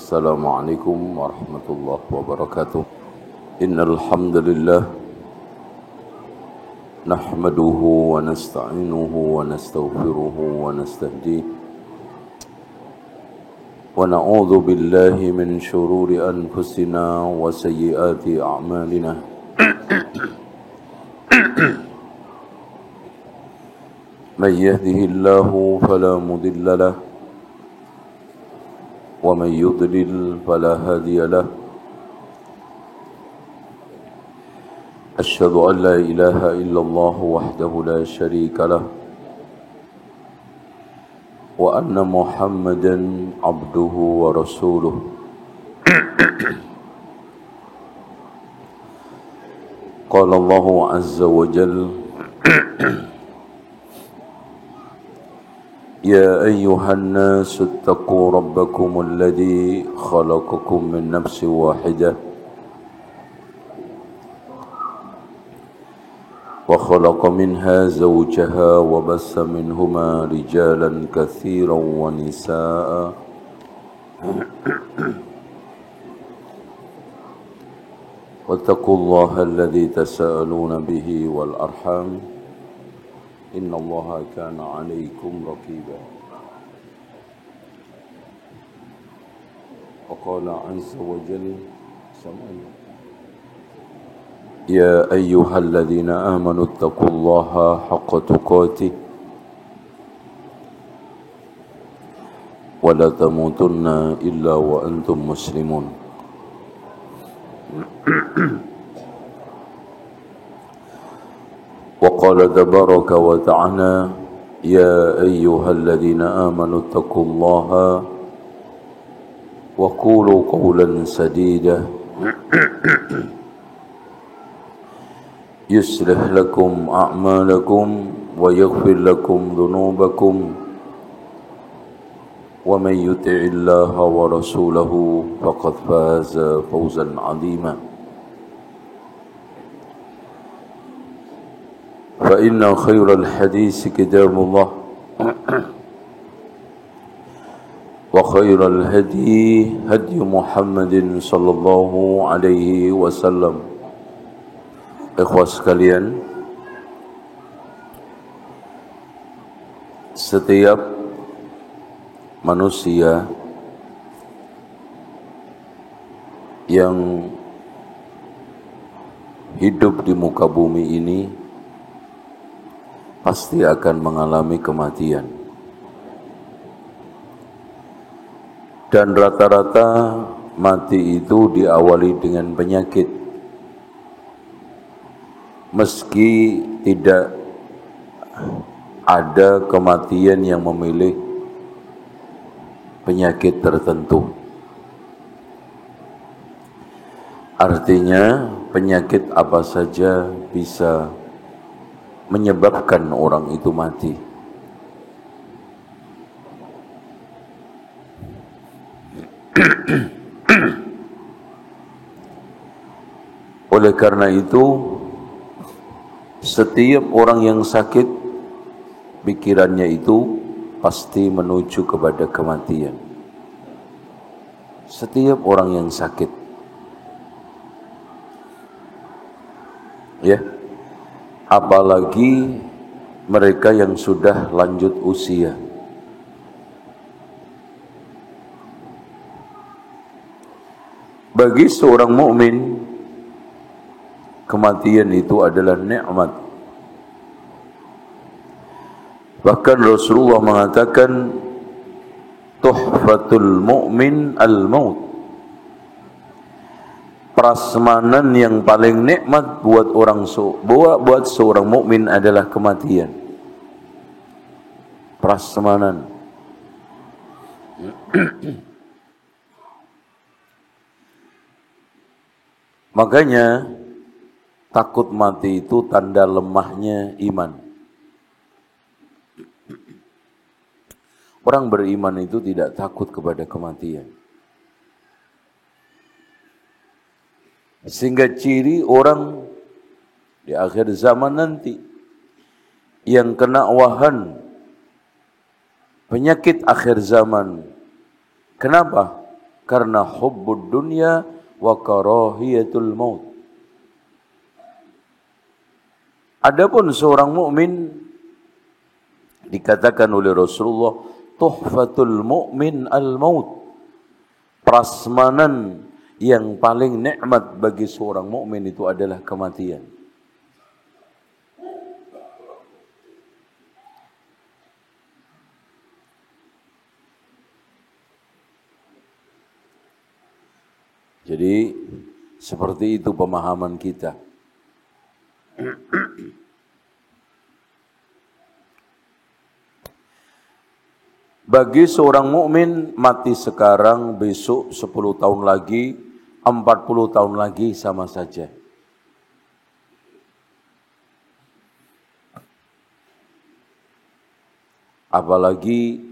Assalamualaikum warahmatullahi wabarakatuh. Innal hamdalillah nahmaduhu wa nasta'inuhu wa nastaghfiruhu wa nastahdiih wa na'udzu billahi min shururi anfusina wa sayyiati a'malina. Man yahdihillahu fala mudilla lahu wa man yudlil fala hadiya lahu. Asyhadu an la ilaha illallah wahdahu la syarika lah wa anna Muhammadan abduhu wa rasuluh. Qala Allahu azza wa jalla يا أيها الناس اتقوا ربكم الذي خلقكم من نفس واحدة وخلق منها زوجها وبث منهما رجالا كثيرا ونساء واتقوا الله الذي تساءلون به والأرحام إن الله كان عليكم رقيبا. وقال عز وجل يا أيها الذين آمنوا اتقوا الله حق تقاته ولا تموتن إلا وأنتم مسلمون. وقال تبارك وتعالى يا أيها الذين آمنوا اتقوا الله وقولوا قولا سديدا يصلح لكم أعمالكم ويغفر لكم ذنوبكم ومن يطع الله ورسوله فقد فاز فوزا عظيما. فإن خير الحديث كتاب الله وخير الهدي هدي محمد صلى الله عليه وسلم. Ikhwas sekalian, setiap manusia yang hidup di muka bumi ini pasti akan mengalami kematian. Dan rata-rata mati itu diawali dengan penyakit. Meski tidak ada kematian yang memilih penyakit tertentu. Artinya penyakit apa saja bisa menyebabkan orang itu mati. Oleh karena itu, setiap orang yang sakit, pikirannya itu pasti menuju kepada kematian. Setiap orang yang sakit, ya, apalagi mereka yang sudah lanjut usia. Bagi seorang mukmin, kematian itu adalah nikmat. Bahkan Rasulullah mengatakan, tuhfatul mu'min al-maut. Prasmanan yang paling nikmat buat seorang mukmin adalah kematian. Prasmanan. Makanya takut mati itu tanda lemahnya iman. Orang beriman itu tidak takut kepada kematian. Sehingga ciri orang di akhir zaman nanti yang kena wahan penyakit akhir zaman. Kenapa? karena hubbud dunya wa karahiyatul maut. Adapun seorang mukmin dikatakan oleh Rasulullah, tuhfatul mu'min al-maut. Prasmanan yang paling nikmat bagi seorang mukmin itu adalah kematian. Jadi seperti itu pemahaman kita. Bagi seorang mukmin mati sekarang, besok 10 tahun lagi, 40 tahun lagi sama saja. Apalagi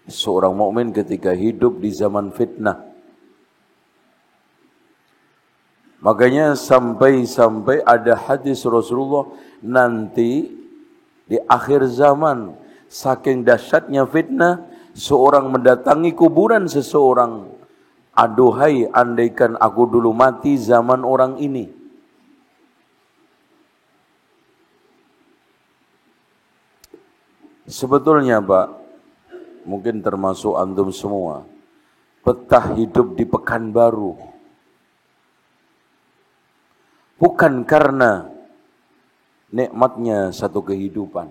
seorang mukmin ketika hidup di zaman fitnah. Makanya sampai ada hadis Rasulullah, nanti di akhir zaman saking dahsyatnya fitnah, seorang mendatangi kuburan seseorang, aduhai andaikan aku dulu mati zaman orang ini. Sebetulnya Pak, mungkin termasuk antum semua, betah hidup di Pekanbaru bukan karena nikmatnya satu kehidupan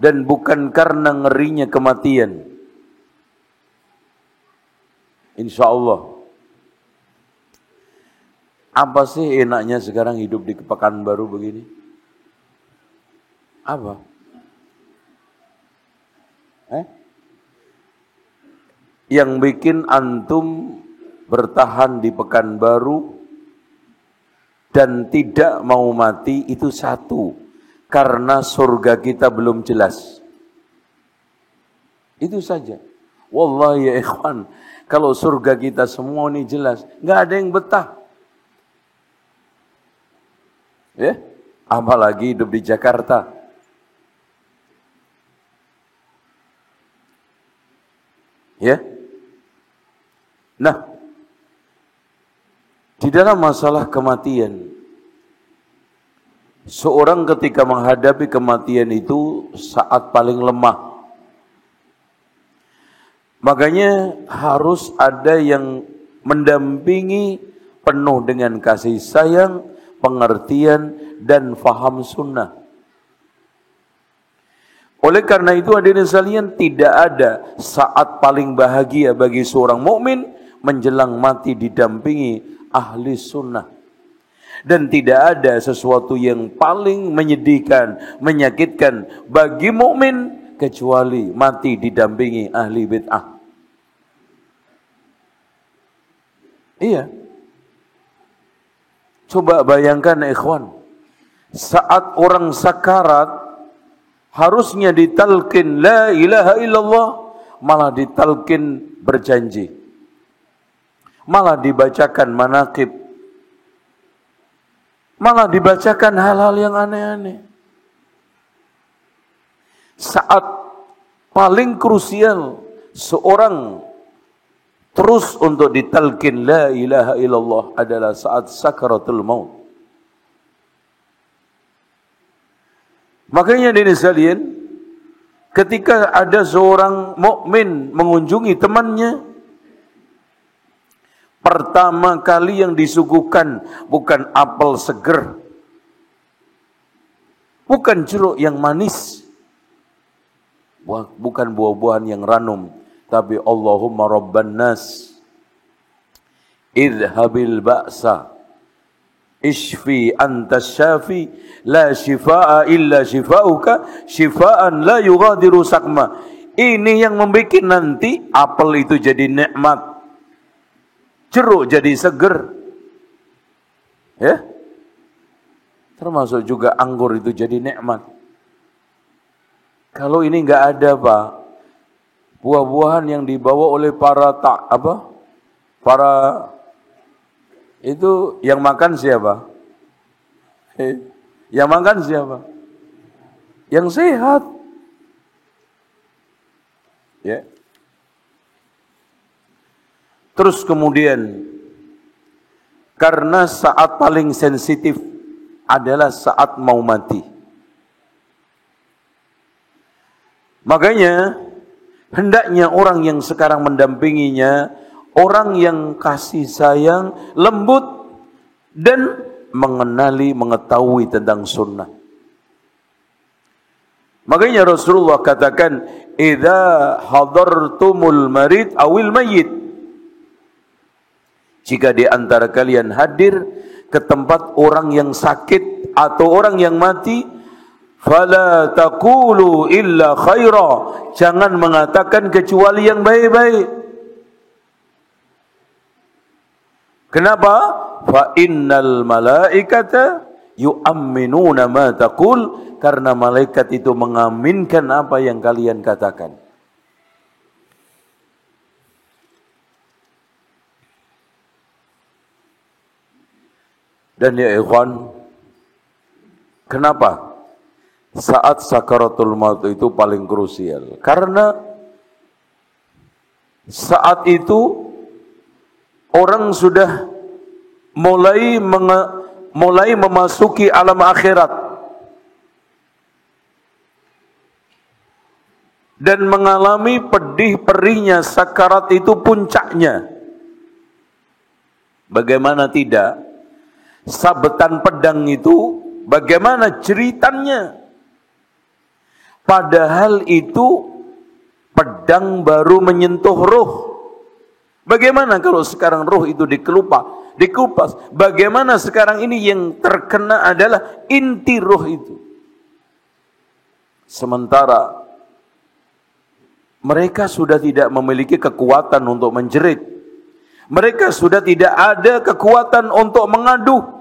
dan bukan karena ngerinya kematian. Insya Allah. Apa sih enaknya sekarang hidup di Pekanbaru begini? Apa? Yang bikin antum bertahan di Pekanbaru dan tidak mau mati itu satu, karena surga kita belum jelas. Itu saja. Wallahi ya ikhwan, kalau surga kita semua ini jelas, nggak ada yang betah. Ya, apalagi hidup di Jakarta. Ya. Nah, di dalam masalah kematian, seorang ketika menghadapi kematian itu saat paling lemah. Makanya harus ada yang mendampingi penuh dengan kasih sayang, pengertian, dan faham sunnah. Oleh karena itu hadirin sekalian, tidak ada saat paling bahagia bagi seorang mukmin menjelang mati didampingi ahli sunnah. Dan tidak ada sesuatu yang paling menyedihkan, menyakitkan bagi mukmin kecuali mati didampingi ahli bid'ah. Iya. Coba bayangkan ikhwan, saat orang sakarat harusnya ditalkin la ilaha illallah, malah ditalkin berjanji, malah dibacakan manaqib, malah dibacakan hal-hal yang aneh-aneh. Saat paling krusial seorang terus untuk ditalkin la ilaha illallah adalah saat sakaratul maut. Makanya dari sekalian, ketika ada seorang mukmin mengunjungi temannya, pertama kali yang disuguhkan bukan apel seger, bukan jeruk yang manis, bukan buah-buahan yang ranum, tapi Allahumma rabban nas idhabil ba'sa Ishfi anta syafi la shifaa illa shifauka shifaan la yughadiru sakma. Ini yang membuat nanti apel itu jadi nikmat, jeruk jadi seger, ya, termasuk juga anggur itu jadi nikmat. Kalau ini nggak ada Pak, buah-buahan yang dibawa oleh para itu yang makan siapa? Yang makan siapa? Yang sehat. Ya. Terus kemudian, karena saat paling sensitif adalah saat mau mati. Makanya, hendaknya orang yang sekarang mendampinginya, orang yang kasih sayang, lembut, dan mengetahui tentang sunnah. Makanya Rasulullah katakan, "Idza hadartumul marid awil mayyit." Jika di antara kalian hadir ke tempat orang yang sakit atau orang yang mati, fala taqulu illa khaira. Jangan mengatakan kecuali yang baik-baik. Kenapa? Fa innal malaikata yu'minuna ma taqul. Karena malaikat itu mengaminkan apa yang kalian katakan. Dan ya ikhwan, kenapa saat sakaratul maut itu paling krusial? Karena saat itu orang sudah mulai memasuki alam akhirat dan mengalami pedih-perihnya sakarat itu puncaknya. Bagaimana tidak? Sabetan pedang itu bagaimana jeritannya? Padahal itu pedang baru menyentuh ruh. Bagaimana kalau sekarang ruh itu dikupas? Bagaimana sekarang ini yang terkena adalah inti ruh itu? Sementara mereka sudah tidak memiliki kekuatan untuk menjerit. Mereka sudah tidak ada kekuatan untuk mengadu.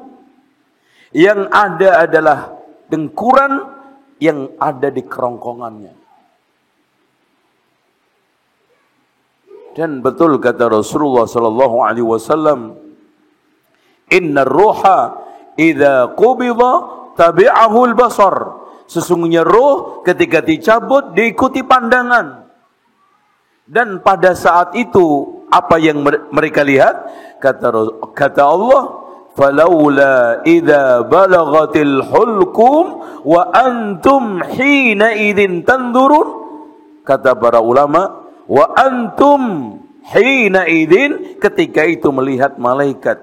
Yang ada adalah dengkuran yang ada di kerongkongannya. Dan betul kata Rasulullah sallallahu alaihi wasallam, "Innar ruha idza qubida tabi'ahu al-basar." Sesungguhnya roh ketika dicabut diikuti pandangan. Dan pada saat itu apa yang mereka lihat? Kata Allah, "Falaula idza balagatil hulqum wa antum hina idzin tanzurun." Kata para ulama, wa antum hina idzin, ketika itu melihat malaikat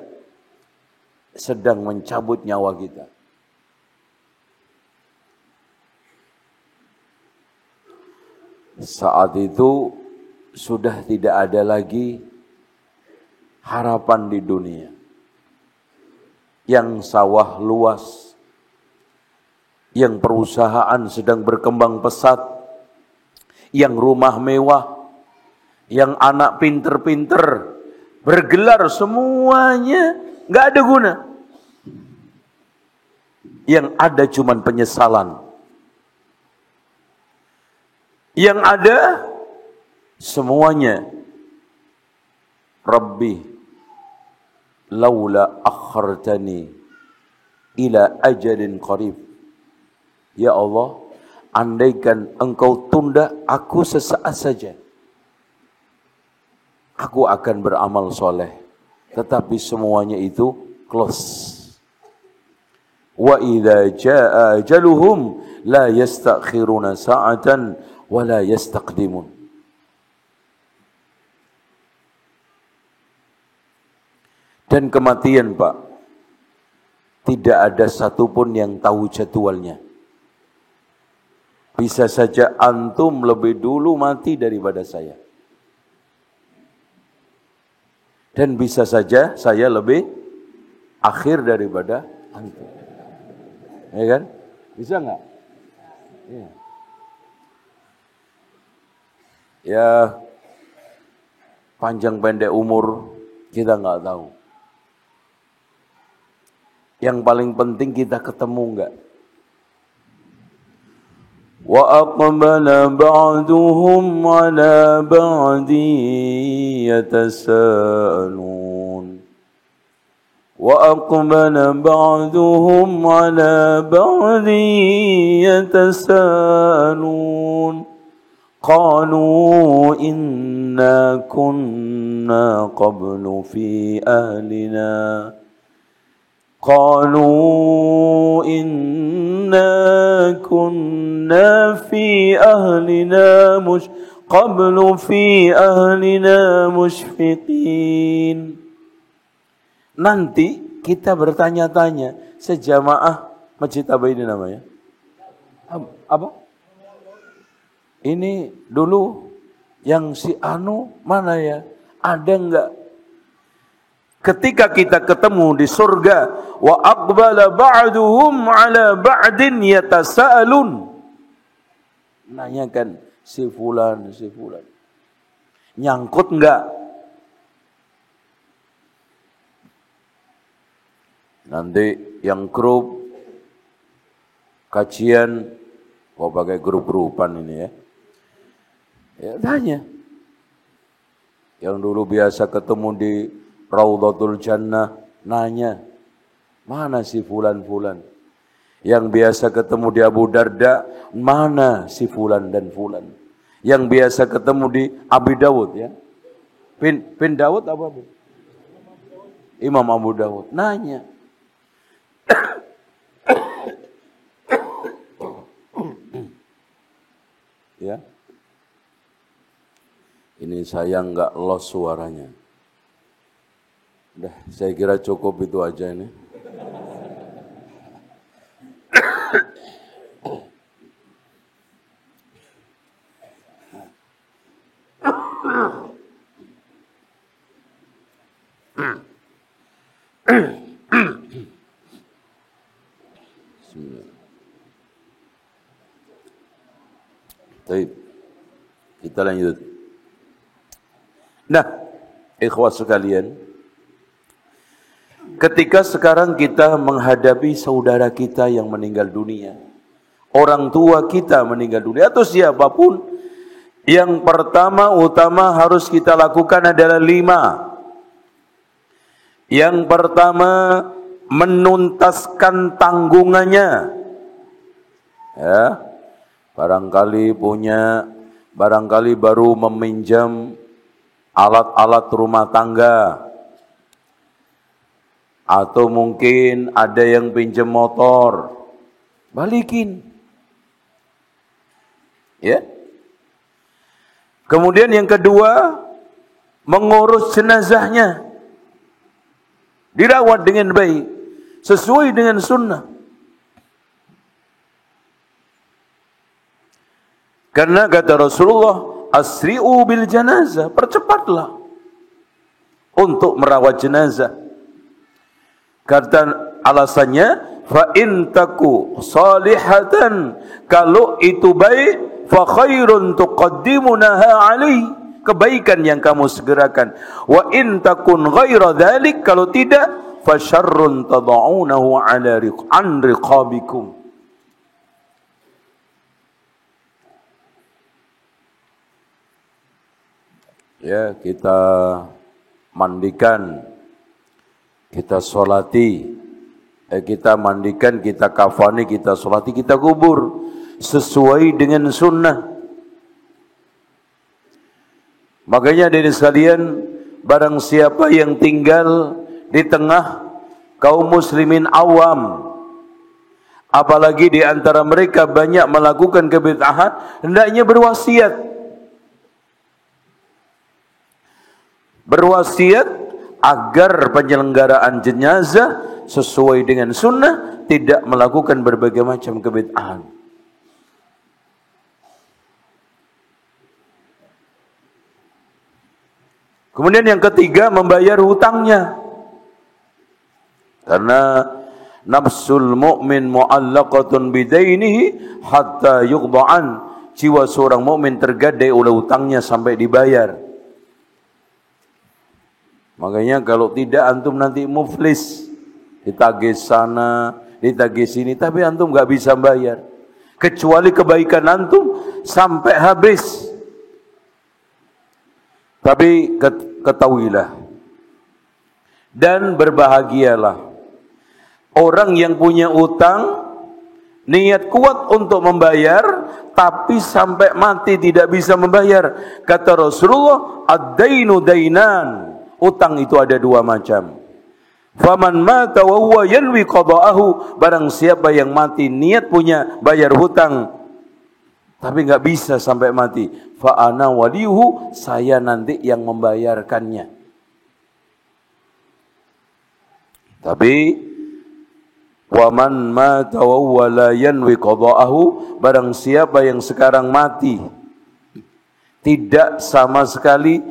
sedang mencabut nyawa kita. Saat itu sudah tidak ada lagi harapan di dunia. Yang sawah luas, yang perusahaan sedang berkembang pesat, yang rumah mewah, yang anak pinter-pinter bergelar, semuanya nggak ada guna. Yang ada cuman penyesalan. Yang ada semuanya, Rabbi laula akhartani ila ajalin qarib. Ya Allah, andaikan engkau tunda aku sesaat saja, aku akan beramal soleh. Tetapi semuanya itu close. Wa idza jaa ajaluhum la yastakhiruna sa'atan wa la yastaqdimun. Dan kematian, Pak, tidak ada satupun yang tahu jadwalnya. Bisa saja antum lebih dulu mati daripada saya. Dan bisa saja saya lebih akhir daripada antum. Ya kan? Bisa nggak? Ya. Ya, panjang pendek umur kita nggak tahu. Yang paling penting kita ketemu enggak? Wa aqbala ba'duhum 'ala ba'di yatasaalun. Wa aqbala ba'duhum 'ala ba'di yatasaalun. qalu inna kunna qablu fi ahlina qalu inna kunna fi ahlina qablu fi ahlina musyfiqin. Nanti kita bertanya-tanya sejamaah masjid apa ini namanya? Apa? Ini dulu yang si Anu mana ya? Ada enggak? Ketika kita ketemu di surga, wa aqbala ba'duhum ala ba'din yatasaalun. Nanyakan si fulan. Nyangkut enggak? Nanti yang grup kajian, pakai grup-grupan ini ya. Ya tanya. Yang dulu biasa ketemu di Raudhatul Jannah, nanya, mana si fulan-fulan? Yang biasa ketemu di Abu Darda, mana si fulan dan fulan? Yang biasa ketemu di Abi Dawud ya. Bin Dawud apa? Imam Abu Dawud, nanya. Ya. Ini saya enggak los suaranya. Udah, saya kira cukup itu aja ini. Baik, kita lanjut. Nah, ikhwas sekalian, ketika sekarang kita menghadapi saudara kita yang meninggal dunia, orang tua kita meninggal dunia, atau siapapun, yang utama harus kita lakukan adalah 5. Yang pertama, menuntaskan tanggungannya. Ya, barangkali baru meminjam alat-alat rumah tangga, atau mungkin ada yang pinjam motor, balikin. Ya. Kemudian yang kedua, mengurus jenazahnya, dirawat dengan baik, sesuai dengan sunnah. Karena kata Rasulullah, asri'u bil janazah, percepatlah untuk merawat jenazah. Kata alasannya, fa in taku salihatan, kalau itu baik, fa khairun tuqaddimunaha alaihi, kebaikan yang kamu segerakan. Wa in takun ghaira dzalik, kalau tidak, fa syarrun tad'unahu an riqabikum. Ya, kita mandikan, kita sholati, kita mandikan, kita kafani, kita sholati, kita kubur sesuai dengan sunnah. Makanya dari sekalian, barang siapa yang tinggal di tengah kaum muslimin awam, apalagi di antara mereka banyak melakukan kebid'ahan, hendaknya berwasiat agar penyelenggaraan jenazah sesuai dengan sunnah, tidak melakukan berbagai macam kebid'ahan. Kemudian yang ketiga, membayar hutangnya. Karena nafsul mu'min mu'allaqatun bidainihi hatta yuqda'an. Jiwa seorang mukmin tergadai oleh hutangnya sampai dibayar. Makanya kalau tidak, antum nanti muflis, ditagih sana, ditagih sini, tapi antum gak bisa bayar, kecuali kebaikan antum sampai habis. Tapi ketahuilah dan berbahagialah orang yang punya utang niat kuat untuk membayar, tapi sampai mati tidak bisa membayar. Kata Rasulullah, ad-dainu dainan. Utang itu ada dua macam. Faman mata wa huwa yanwi qada'ahu, barang siapa yang mati niat punya bayar hutang tapi enggak bisa sampai mati, fa ana waliyuhu, saya nanti yang membayarkannya. Tapi waman mata wa huwa la yanwi qada'ahu, barang siapa yang sekarang mati tidak sama sekali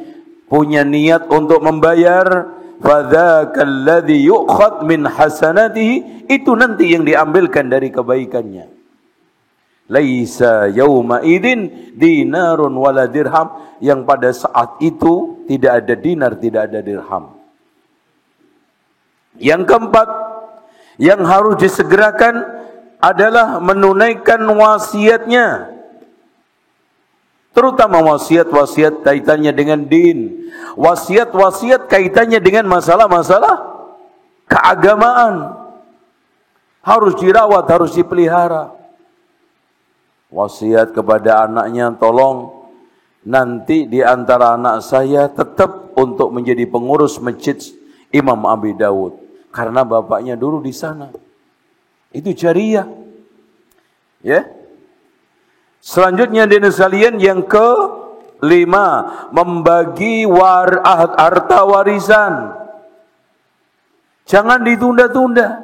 punya niat untuk membayar, fadzakal ladzi yu'khad min hasanatihi, itu nanti yang diambilkan dari kebaikannya. Laisa yauma idzin dinarun wala dirham, yang pada saat itu tidak ada dinar, tidak ada dirham. Yang keempat yang harus disegerakan adalah menunaikan wasiatnya, terutama wasiat-wasiat kaitannya dengan din, wasiat-wasiat kaitannya dengan masalah-masalah keagamaan, harus dirawat, harus dipelihara. Wasiat kepada anaknya, tolong nanti di antara anak saya tetap untuk menjadi pengurus masjid Imam Abi Dawud, karena bapaknya dulu di sana. Itu jariah. Ya. Selanjutnya di sekalian yang kelima, membagi harta warisan. Jangan ditunda-tunda.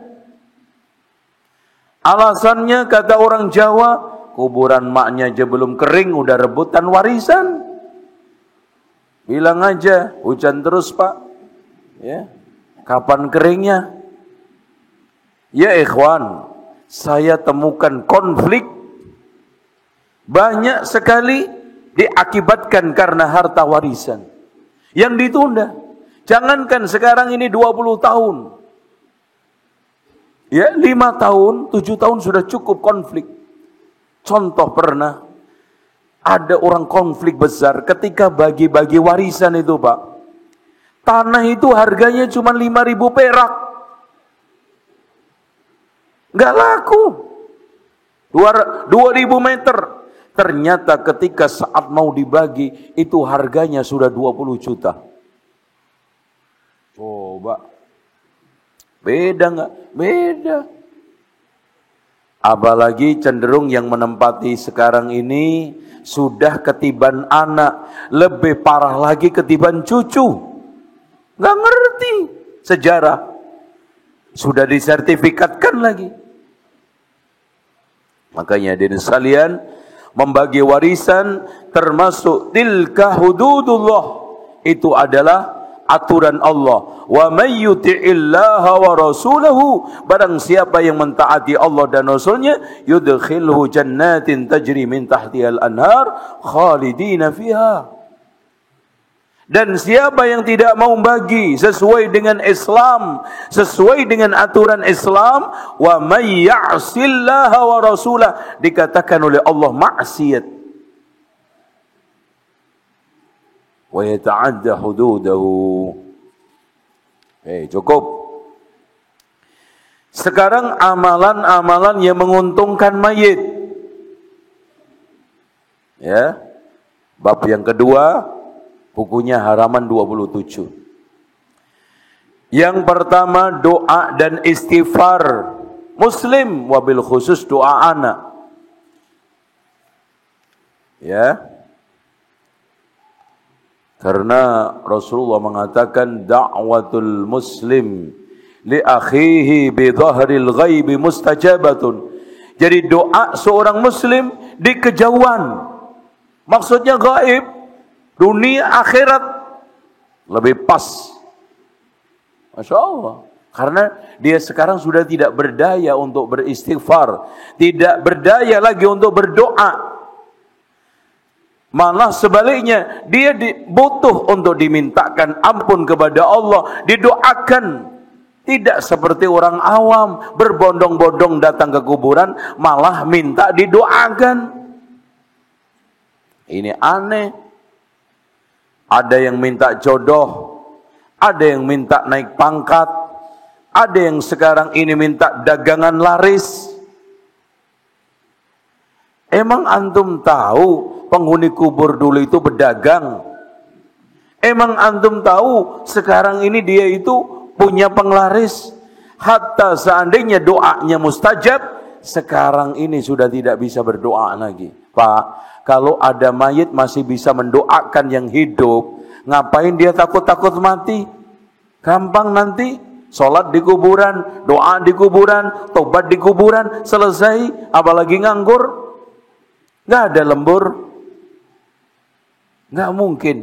Alasannya kata orang Jawa, kuburan maknya aja belum kering udah rebutan warisan. Bilang aja, hujan terus Pak. Ya. Kapan keringnya? Ya ikhwan, saya temukan konflik banyak sekali diakibatkan karena harta warisan yang ditunda. Jangankan sekarang ini 20 tahun. Ya, 5 tahun, 7 tahun sudah cukup konflik. Contoh pernah ada orang konflik besar ketika bagi-bagi warisan itu, Pak. Tanah itu harganya cuma 5.000 perak. Enggak laku. 2.000 meter. Ternyata ketika saat mau dibagi, itu harganya sudah 20 juta. Coba. Beda nggak? Beda. Apalagi cenderung yang menempati sekarang ini sudah ketiban anak. Lebih parah lagi ketiban cucu. Nggak ngerti sejarah. Sudah disertifikatkan lagi. Makanya hadirin sekalian, membagi warisan termasuk tilka hududullah, itu adalah aturan Allah. Wa may yuti'illaha wa rasulahu, barang siapa yang mentaati Allah dan Rasulnya, yudkhilhu jannatin tajri min tahtihal anhar khalidina fiha. Dan siapa yang tidak mau bagi sesuai dengan Islam, sesuai dengan aturan Islam, wa may ya'sillaha wa rasulah, dikatakan oleh Allah maksiat, wa yata'adda hududahu. Cukup. Sekarang amalan-amalan yang menguntungkan mayit. Ya. Bab yang kedua, bukunya halaman 27. Yang pertama, doa dan istighfar muslim, wabil khusus doa anak. Ya. Karena Rasulullah mengatakan da'watul muslim li akhihi bi dhahril ghaibi mustajabatun. Jadi doa seorang muslim di kejauhan, maksudnya gaib, dunia akhirat, lebih pas. Masya Allah. Karena dia sekarang sudah tidak berdaya untuk beristighfar, tidak berdaya lagi untuk berdoa. Malah sebaliknya, dia butuh untuk dimintakan ampun kepada Allah, didoakan. Tidak seperti orang awam berbondong-bondong datang ke kuburan malah minta didoakan. Ini aneh. Ada yang minta jodoh, ada yang minta naik pangkat, ada yang sekarang ini minta dagangan laris. Emang antum tahu penghuni kubur dulu itu berdagang? Emang antum tahu sekarang ini dia itu punya penglaris? Hatta seandainya doanya mustajab, sekarang ini sudah tidak bisa berdoa lagi. Pak, kalau ada mayit masih bisa mendoakan yang hidup, ngapain dia takut-takut mati? Gampang nanti, sholat di kuburan, doa di kuburan, tobat di kuburan, selesai, apalagi nganggur. Nggak ada lembur. Nggak mungkin.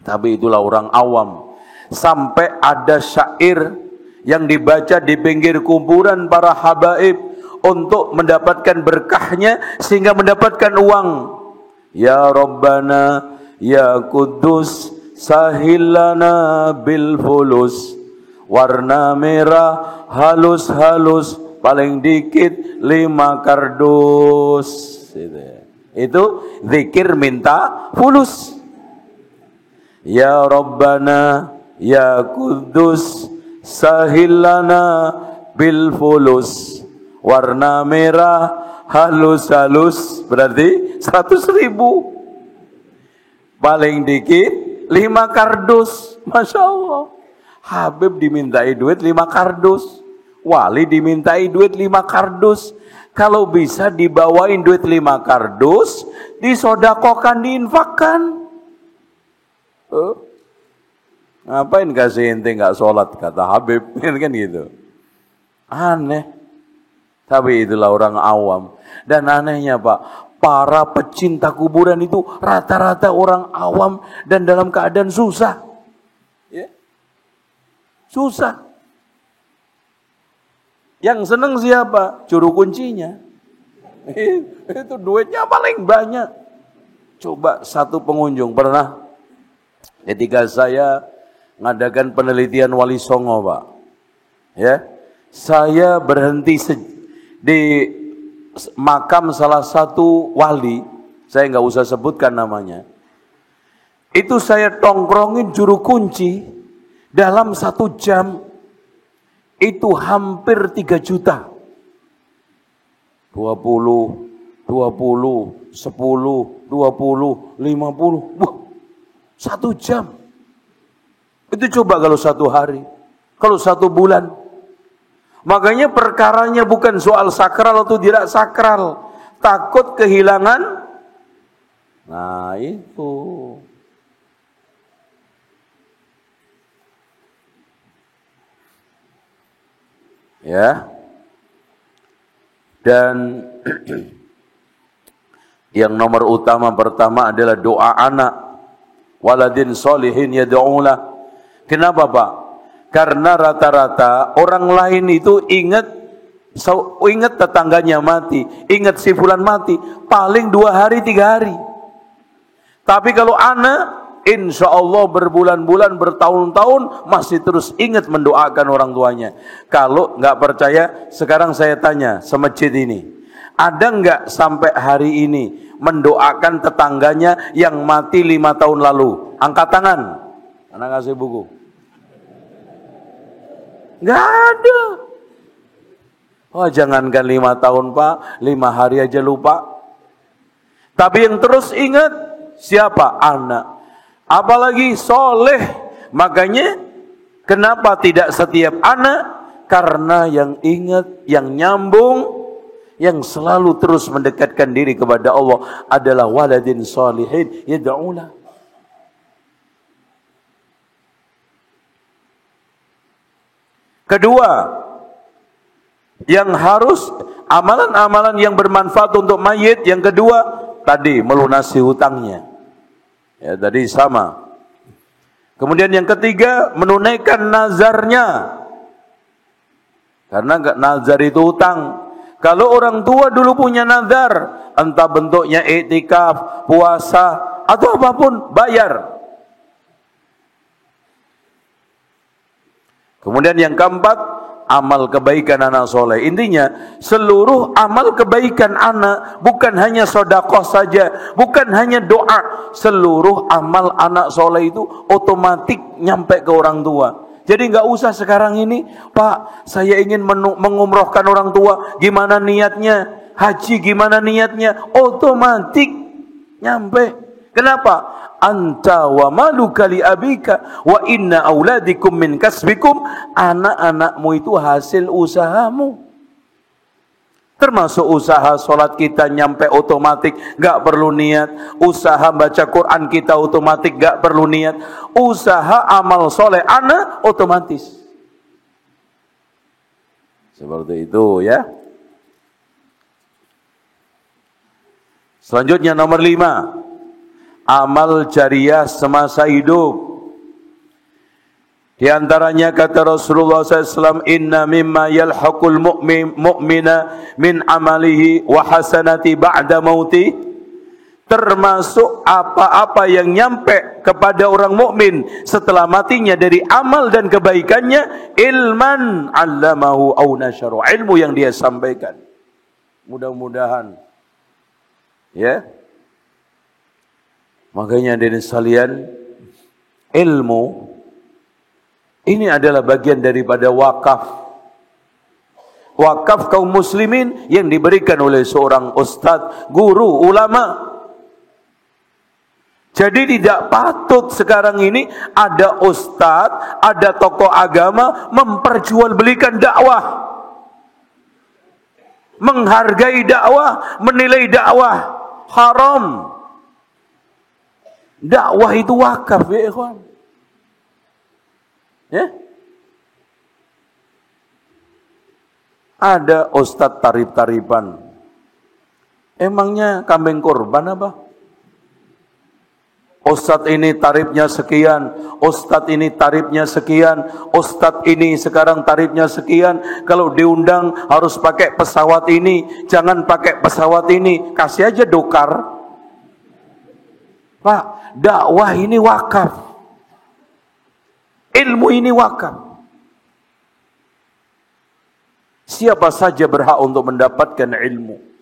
Tapi itulah orang awam. Sampai ada syair yang dibaca di pinggir kuburan para habaib untuk mendapatkan berkahnya sehingga mendapatkan uang. Ya Rabbana, Ya Kudus, sahilana bil fulus, warna merah halus-halus, paling dikit 5 kardus. Itu zikir minta fulus. Ya Rabbana, Ya Kudus, sahilana bil fulus, warna merah halus-halus, berarti 100.000. Paling dikit 5 kardus. Masya Allah. Habib dimintai duit 5 kardus, wali dimintai duit 5 kardus. Kalau bisa dibawain duit 5 kardus, disodakokan, diinfakkan. Ngapain kasih ente nggak sholat, kata Habib, kan gitu. Aneh. Tapi itulah orang awam. Dan anehnya Pak, para pecinta kuburan itu rata-rata orang awam dan dalam keadaan susah. Ya. Susah. Yang seneng siapa? Juru kuncinya. Itu duitnya paling banyak. Coba satu pengunjung pernah, ketika saya ngadakan penelitian Wali Songo, Pak, ya, saya berhenti di makam salah satu wali, saya nggak usah sebutkan namanya. Itu saya tongkrongin juru kunci dalam 1 jam, itu hampir 3 juta. 20, 10, 20, 50, wah, 1 jam. Itu coba kalau 1 hari, kalau 1 bulan. Makanya perkaranya bukan soal sakral atau tidak sakral. Takut kehilangan. Nah itu. Ya. Dan yang nomor utama pertama adalah doa anak. Waladin solihin yad'ulah. Kenapa Pak? Karena rata-rata orang lain itu ingat tetangganya mati, ingat si fulan mati, paling 2 hari 3 hari. Tapi kalau anak, insya Allah berbulan-bulan, bertahun-tahun masih terus ingat mendoakan orang tuanya. Kalau nggak percaya, sekarang saya tanya semasjid ini, ada nggak sampai hari ini mendoakan tetangganya yang mati 5 tahun lalu? Angkat tangan. Anak kasih buku. Nggak ada. Oh, jangankan 5 tahun Pak, 5 hari aja lupa. Tapi yang terus ingat siapa? Anak. Apalagi soleh. Makanya kenapa tidak setiap anak? Karena yang ingat, yang nyambung, yang selalu terus mendekatkan diri kepada Allah adalah waladin solihin yad'ulah. Kedua, yang harus amalan-amalan yang bermanfaat untuk mayit. Yang kedua, tadi melunasi hutangnya. Ya, tadi sama. Kemudian yang ketiga, menunaikan nazarnya. Karena nazar itu hutang. Kalau orang tua dulu punya nazar, entah bentuknya iktikaf, puasa, atau apapun, bayar. Kemudian yang keempat, amal kebaikan anak soleh. Intinya, seluruh amal kebaikan anak, bukan hanya sedekah saja, bukan hanya doa. Seluruh amal anak soleh itu otomatis nyampe ke orang tua. Jadi nggak usah sekarang ini, Pak, saya ingin mengumrohkan orang tua, gimana niatnya? haji gimana niatnya, otomatis nyampe. Kenapa? Anta wa maluka li abika wa inna auladikum min kasbikum. Anak-anakmu itu hasil usahamu. Termasuk usaha sholat kita nyampe otomatis, gak perlu niat. Usaha baca Quran kita otomatis, gak perlu niat. Usaha amal soleh anak otomatis. Seperti itu ya. Selanjutnya nomor 5. Amal jariyah semasa hidup. Di antaranya kata Rasulullah SAW, inna mimma yalhaqul mu'mina min amalihi wa hasanati ba'da mauti. Termasuk apa-apa yang nyampe kepada orang mukmin setelah matinya dari amal dan kebaikannya, ilman 'allamahu aw nasharu, ilmu yang dia sampaikan. Mudah-mudahan ya. Makanya dari sekalian, ilmu ini adalah bagian daripada wakaf. Wakaf kaum muslimin yang diberikan oleh seorang ustadz, guru, ulama. Jadi tidak patut sekarang ini ada ustadz, ada tokoh agama memperjualbelikan dakwah. Menghargai dakwah, menilai dakwah. Haram. Dakwah itu wakaf ya ikhwan. Ya? Ada ustadz tarif-tarifan. Emangnya kambing korban apa? Ustadz ini tarifnya sekian, ustadz ini tarifnya sekian, ustadz ini sekarang tarifnya sekian. Kalau diundang harus pakai pesawat ini, jangan pakai pesawat ini, kasih aja dokar. Pak, dakwah ini wakaf. Ilmu ini wakaf. Siapa saja berhak untuk mendapatkan ilmu.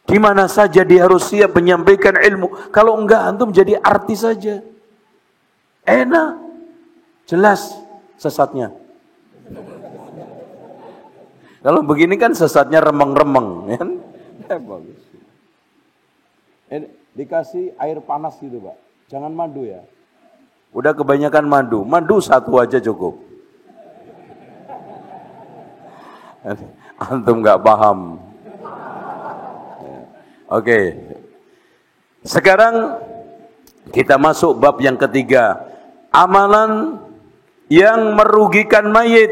Di mana saja dia harus siap menyampaikan ilmu. Kalau enggak, antum jadi artis saja. Enak. Jelas sesatnya. Kalau begini kan sesatnya remeng-remeng. Kan? Bagus. Dikasih air panas gitu Pak. Jangan madu ya. Udah kebanyakan madu. Madu satu aja cukup. Antum gak paham. Oke. Sekarang kita masuk bab yang ketiga. Amalan yang merugikan mayit.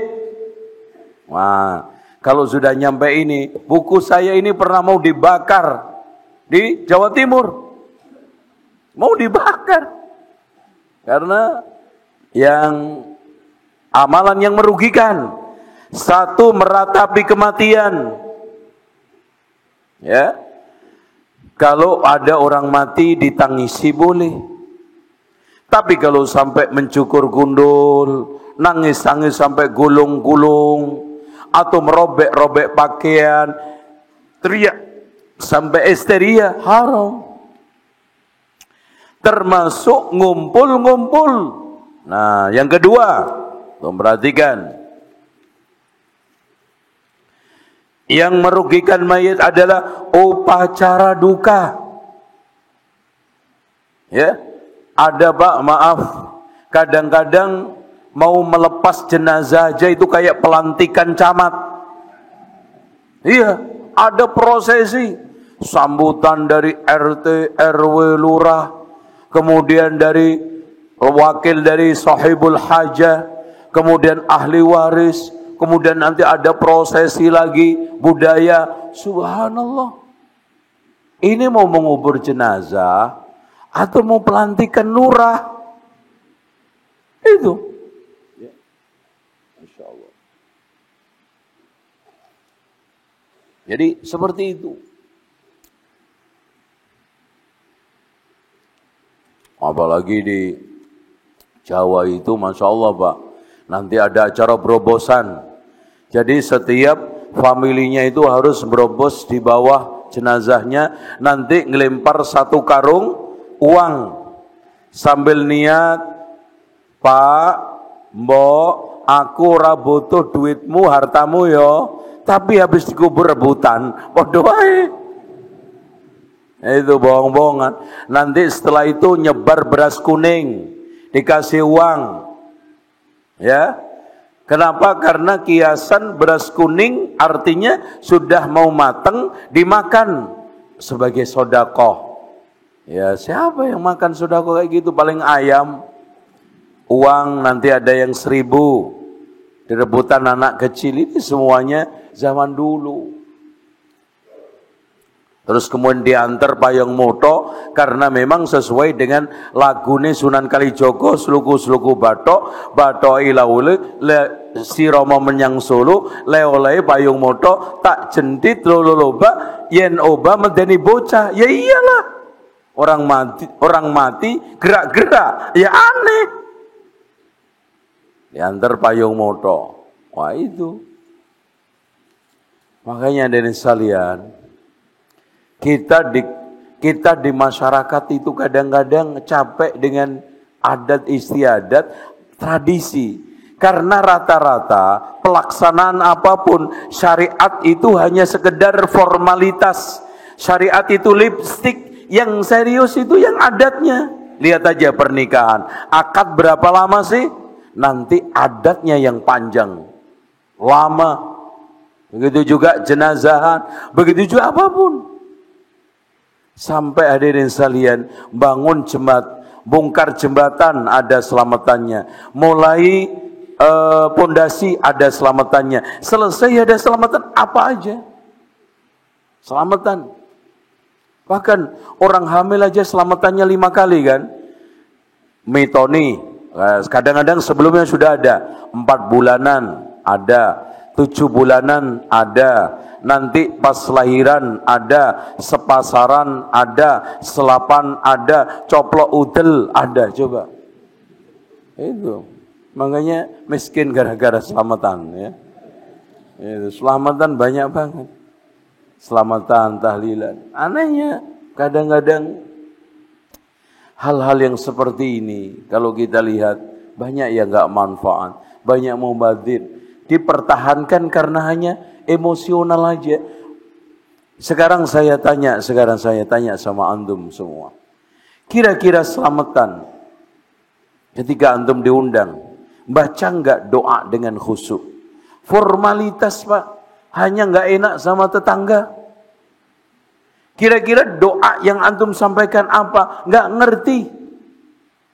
Wah, kalau sudah nyampe ini, buku saya ini pernah mau dibakar di Jawa Timur. Mau dibakar. Karena yang amalan yang merugikan. Satu, meratapi kematian. Ya. Kalau ada orang mati ditangisi boleh. Tapi kalau sampai mencukur gundul, nangis-nangis sampai gulung-gulung, atau merobek-robek pakaian, teriak sampai histeria, haram. Termasuk ngumpul-ngumpul. Nah, yang kedua, perhatikan. Yang merugikan mayit adalah upacara duka. Ya, ada Pak, maaf, kadang-kadang mau melepas jenazah aja itu kayak pelantikan camat. Iya, ada prosesi, sambutan dari RT, RW, lurah, kemudian dari wakil dari sahibul hajah, kemudian ahli waris, kemudian nanti ada prosesi lagi, budaya. Subhanallah. Ini mau mengubur jenazah atau mau pelantikan lurah? Itu. Ya. Masya Allah. Jadi seperti itu. Apalagi di Jawa itu, Masya Allah Pak, nanti ada acara berobosan. Jadi setiap familinya itu harus berobos di bawah jenazahnya. Nanti ngelempar satu karung uang sambil niat, Pak, Mbok, aku ora butuh duitmu, hartamu yo, Tapi habis dikubur rebutan, padha wae. Itu bohong-bohongan. Nanti setelah itu nyebar beras kuning, dikasih uang. Ya. Kenapa? Karena kiasan beras kuning artinya sudah mau mateng, dimakan sebagai sedekah. Ya, siapa yang makan sedekah kayak gitu? Paling ayam. Uang nanti ada yang 1.000. Direbutan anak kecil, ini semuanya zaman dulu. Terus kemudian diantar payung moto karena memang sesuai dengan lagune Sunan Kalijogo, sluku-sluku batok ilaule si Romo menyang Solo leoleh payung moto tak jendit loloba yen oba medeni bocah. Ya iyalah. Orang mati gerak-gerak, ya aneh. Diantar payung moto. Wah itu. Makanya dari sekalian, kita di masyarakat itu kadang-kadang capek dengan adat istiadat, tradisi. Karena rata-rata pelaksanaan apapun, syariat itu hanya sekedar formalitas. Syariat itu lipstik, yang serius itu yang adatnya. Lihat aja pernikahan. Akad berapa lama sih? Nanti adatnya yang panjang, lama. Begitu juga jenazahan, begitu juga apapun. Sampai hadirin sekalian, bongkar jembatan ada selamatannya. Mulai pondasi ada selamatannya. Selesai ada selamatan apa aja. Selamatan. Bahkan orang hamil aja selamatannya 5 kali kan. Mitoni. Kadang-kadang sebelumnya sudah ada 4 bulanan, ada 7 bulanan, ada nanti pas lahiran, ada sepasaran, ada selapan, ada coplok udel, ada. Coba itu makanya miskin gara-gara selamatan ya. Itu selamatan banyak banget, selamatan, tahlilan. Anehnya kadang-kadang hal-hal yang seperti ini, kalau kita lihat, banyak yang gak manfaat, banyak mubadzir, dipertahankan karena hanya emosional aja. Sekarang saya tanya sama antum semua. Kira-kira selamatan, ketika antum diundang, baca gak doa dengan khusyuk? Formalitas Pak, hanya gak enak sama tetangga. Kira-kira doa yang antum sampaikan apa? Nggak ngerti.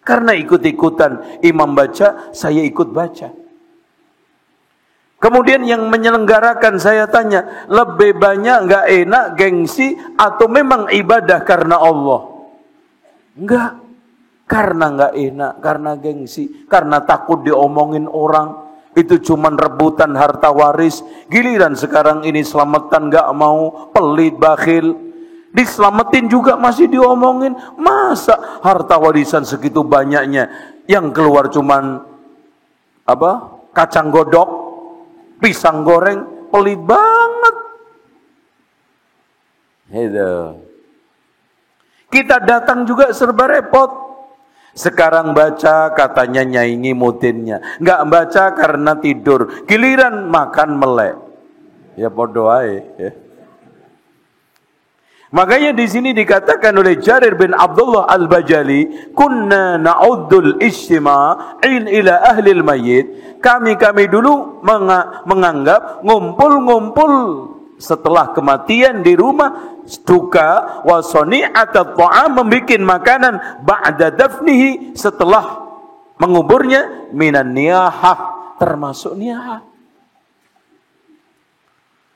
Karena ikut-ikutan imam baca, saya ikut baca. Kemudian yang menyelenggarakan saya tanya, lebih banyak nggak enak, gengsi, atau memang ibadah karena Allah? Enggak. Karena nggak enak, karena gengsi, karena takut diomongin orang. Itu cuman rebutan harta waris. Giliran sekarang ini selamatan nggak mau, pelit, bakhil. Diselamatin juga masih diomongin. Masa harta warisan segitu banyaknya yang keluar cuman kacang godok, pisang goreng, pelit banget. Kita datang juga serba repot. Sekarang baca katanya nyaingi mutinnya, nggak baca karena tidur. Giliran makan melek, ya podo ae ya. Makanya di sini dikatakan oleh Jarir bin Abdullah Al-Bajali, kunna na'uddul istima'in ila ahlil mayyit. Kami dulu menganggap ngumpul-ngumpul setelah kematian di rumah duka, wa sani'atat ta'am, membikin makanan ba'da dafnihi, setelah menguburnya, minan niyahah, termasuk niyahah.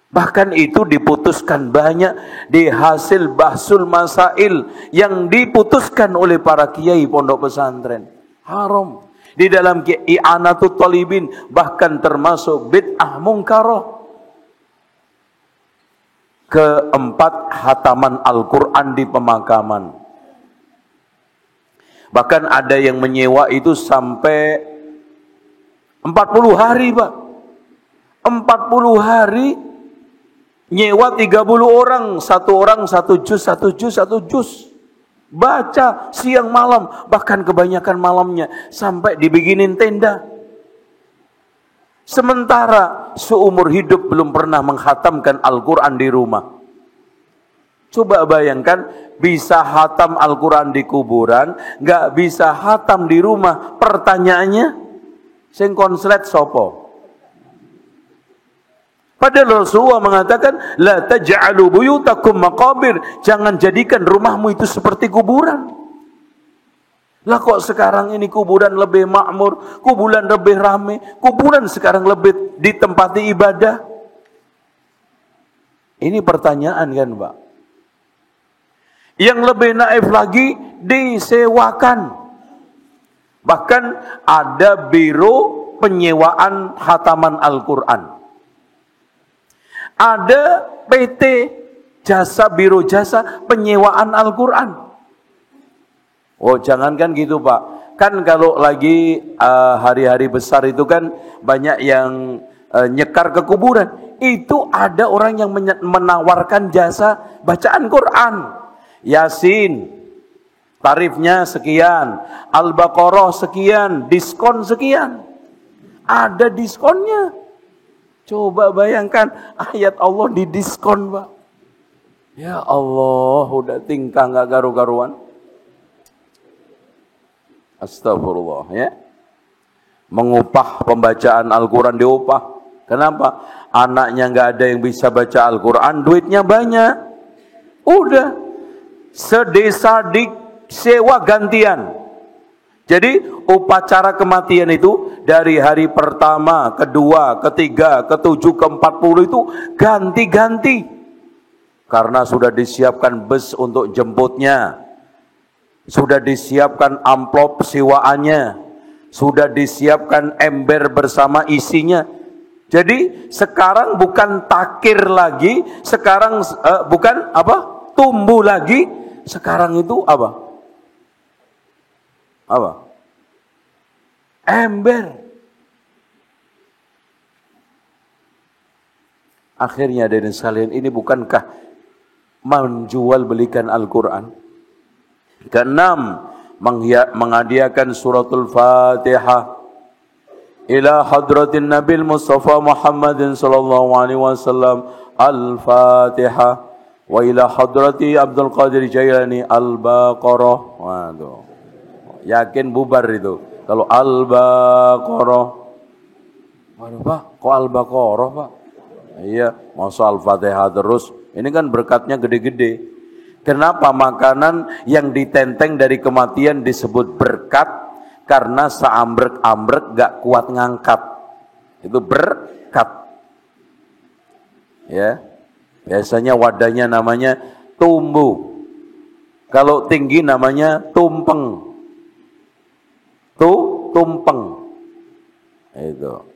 Bahkan itu diputuskan banyak di hasil bahsul masail yang diputuskan oleh para kiai pondok pesantren. Haram. Di dalam i'anatut talibin bahkan termasuk bid'ah mungkarah. Keempat, hataman Al-Quran di pemakaman. Bahkan ada yang menyewa itu sampai 40 hari Pak. 40 hari nyewa 30 orang, satu juz. Baca siang malam, bahkan kebanyakan malamnya, sampai dibikinin tenda. Sementara seumur hidup belum pernah menghatamkan Al-Quran di rumah. Coba bayangkan, bisa hatam Al-Quran di kuburan, nggak bisa hatam di rumah. Pertanyaannya, sing konslet sopo? Padahal Rasulullah mengatakan, la taj'alu buyutakum maqabir. Jangan jadikan rumahmu itu seperti kuburan. Lah kok sekarang ini kuburan lebih makmur, kuburan lebih ramai, kuburan sekarang lebih ditempati ibadah? Ini pertanyaan kan, Pak? Yang lebih naif lagi, disewakan. Bahkan ada biro penyewaan hataman Al-Quran. Ada PT, jasa biro jasa penyewaan Al-Quran. Oh, jangankan gitu, Pak. Kan kalau lagi hari-hari besar itu kan banyak yang nyekar ke kuburan. Itu ada orang yang menawarkan jasa bacaan Quran. Yasin, tarifnya sekian. Al-Baqarah sekian, diskon sekian. Ada diskonnya. Coba bayangkan, ayat Allah didiskon, Pak. Ya Allah, udah tingkah gak garu-garuan. Astagfirullah, ya. Mengupah pembacaan Al-Quran diupah. Kenapa? Anaknya nggak ada yang bisa baca Al-Quran, duitnya banyak. Udah, sedesa disewa gantian. Jadi upacara kematian itu dari hari pertama, kedua, ketiga, ketujuh, ke-40 itu ganti-ganti. Karena sudah disiapkan bus untuk jemputnya. Sudah disiapkan amplop sewaannya, sudah disiapkan ember bersama isinya. Jadi sekarang bukan takir lagi, sekarang bukan apa? Tumbuh lagi. Sekarang itu apa? Apa? Ember. Akhirnya dari sekalian, ini bukankah menjual belikan Al-Quran? Keenam, menghadiahkan suratul Fatihah ila hadratin Nabil Mustafa Muhammadin sallallahu alaihi wasallam Al-Fatihah wa ila hadrati Abdul Qadir Jailani Al-Baqarah. Waduh, yakin bubar itu kalau Al-Baqarah. Waduh, Pak, kok Al-Baqarah, Pak? Iya, masa Al-Fatihah terus. Ini kan berkatnya gede-gede. Kenapa makanan yang ditenteng dari kematian disebut berkat? Karena seambrek-ambrek gak kuat ngangkat. Itu berkat. Ya, biasanya wadahnya namanya tumbuh. Kalau tinggi namanya tumpeng. Tumpeng. Itu.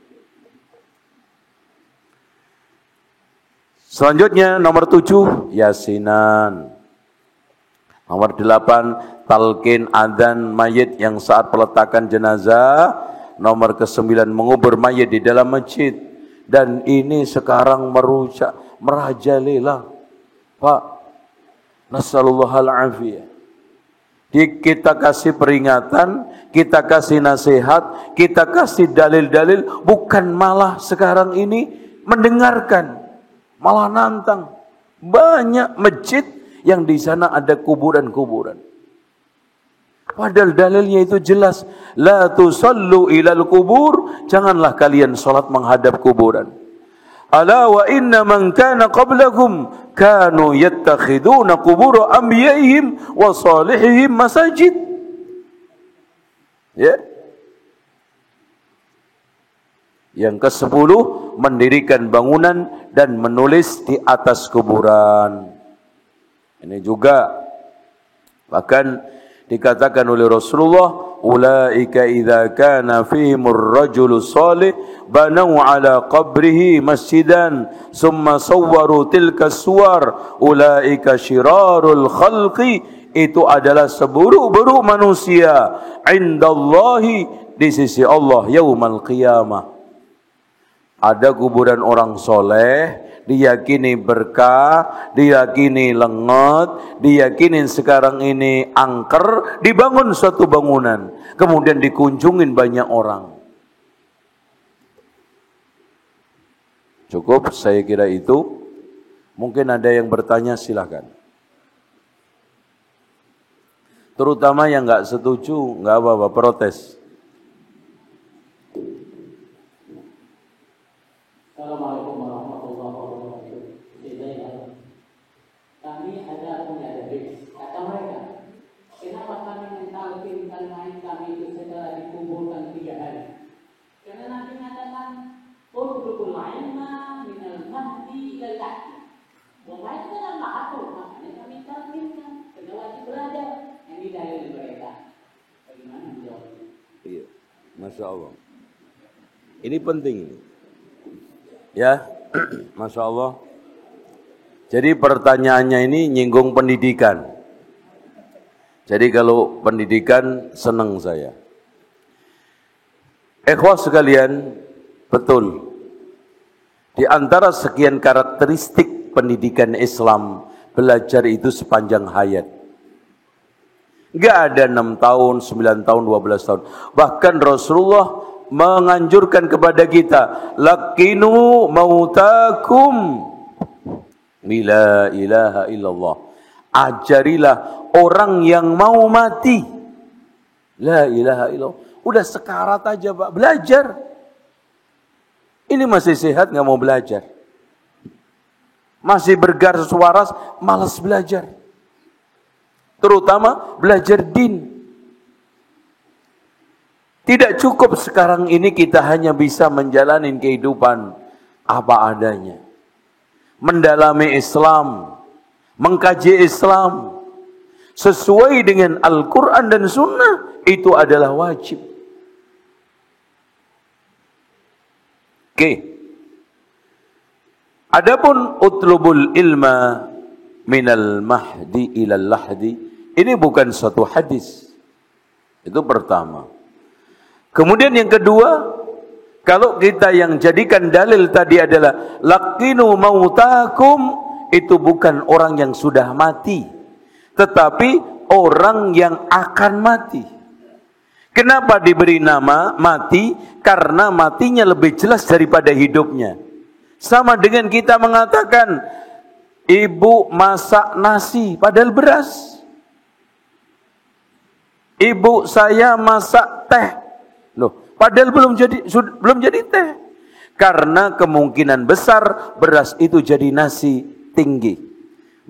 Selanjutnya nomor 7, yasinan. Nomor 8, talqin adzan mayit yang saat peletakan jenazah. Nomor ke-9, mengubur mayit di dalam masjid. Dan ini sekarang merajalela, Pak. Nasallallahu al-afiyah. Kita kasih peringatan, kita kasih nasihat, kita kasih dalil-dalil, bukan malah sekarang ini mendengarkan, malah nantang. Banyak masjid yang di sana ada kuburan-kuburan. Padahal dalilnya itu jelas. La tusallu ilal kubur. Janganlah kalian salat menghadap kuburan. Ala wa inna man kana qablakum kanu yattakhiduna qubur anbiya'ihim wa salihihim masajid. Ya. Yang ke-10, mendirikan bangunan dan menulis di atas kuburan. Ini juga bahkan dikatakan oleh Rasulullah, ulaika idza kana fihimur rajulu salih banau ala qabrihi masjidan summa sawwaru tilka suwar ulaika syirarul khalqi. Itu adalah seburuk-buruk manusia indallahi, di sisi Allah yaumal qiyamah. Ada kuburan orang soleh, diyakini berkah, diyakini lengot, diyakini sekarang ini angker, dibangun suatu bangunan, kemudian dikunjungin banyak orang. Cukup, saya kira itu. Mungkin ada yang bertanya, silahkan. Terutama yang nggak setuju, nggak apa-apa, protes. Assalamualaikum warahmatullahi wabarakatuh. Kami ada punya debit. Kata mereka, kenapa kami mentalkin kalimat kami itu setelah dikuburkan 3 hari? Karena Nabi mengatakan, "Udrukul ilma minal mahdi ilal lahdi." Bahwa itu adalah ma'atul, makanya kami talkinkan. Karena wajib belajar. Ini dalil mereka. Bagaimana menjawabnya? Iya, Masya Allah. Ini penting. Ya, Masya Allah. Jadi pertanyaannya ini nyinggung pendidikan. Jadi kalau pendidikan senang saya. Ikhwah sekalian, betul. Di antara sekian karakteristik pendidikan Islam, belajar itu sepanjang hayat. Enggak ada 6 tahun, 9 tahun, 12 tahun. Bahkan Rasulullah menganjurkan kepada kita, laqinu mautakum la ilaha illallah. Ajarilah orang yang mau mati la ilaha illallah. Udah sekarat aja Pak, belajar. Ini masih sehat nggak mau belajar. Masih bergaris waras, malas belajar. Terutama belajar din. Tidak cukup sekarang ini kita hanya bisa menjalani kehidupan apa adanya. Mendalami Islam, mengkaji Islam sesuai dengan Al-Quran dan Sunnah, itu adalah wajib. Oke. Adapun utlubul ilma minal mahdi ilal lahdi, ini bukan satu hadis. Itu pertama. Kemudian yang kedua, kalau kita yang jadikan dalil tadi adalah laqinu mautakum, itu bukan orang yang sudah mati, tetapi orang yang akan mati. Kenapa diberi nama mati? Karena matinya lebih jelas daripada hidupnya. Sama dengan kita mengatakan, ibu masak nasi padahal beras. Ibu saya masak teh. Loh, padahal belum jadi teh. Karena kemungkinan besar beras itu jadi nasi tinggi.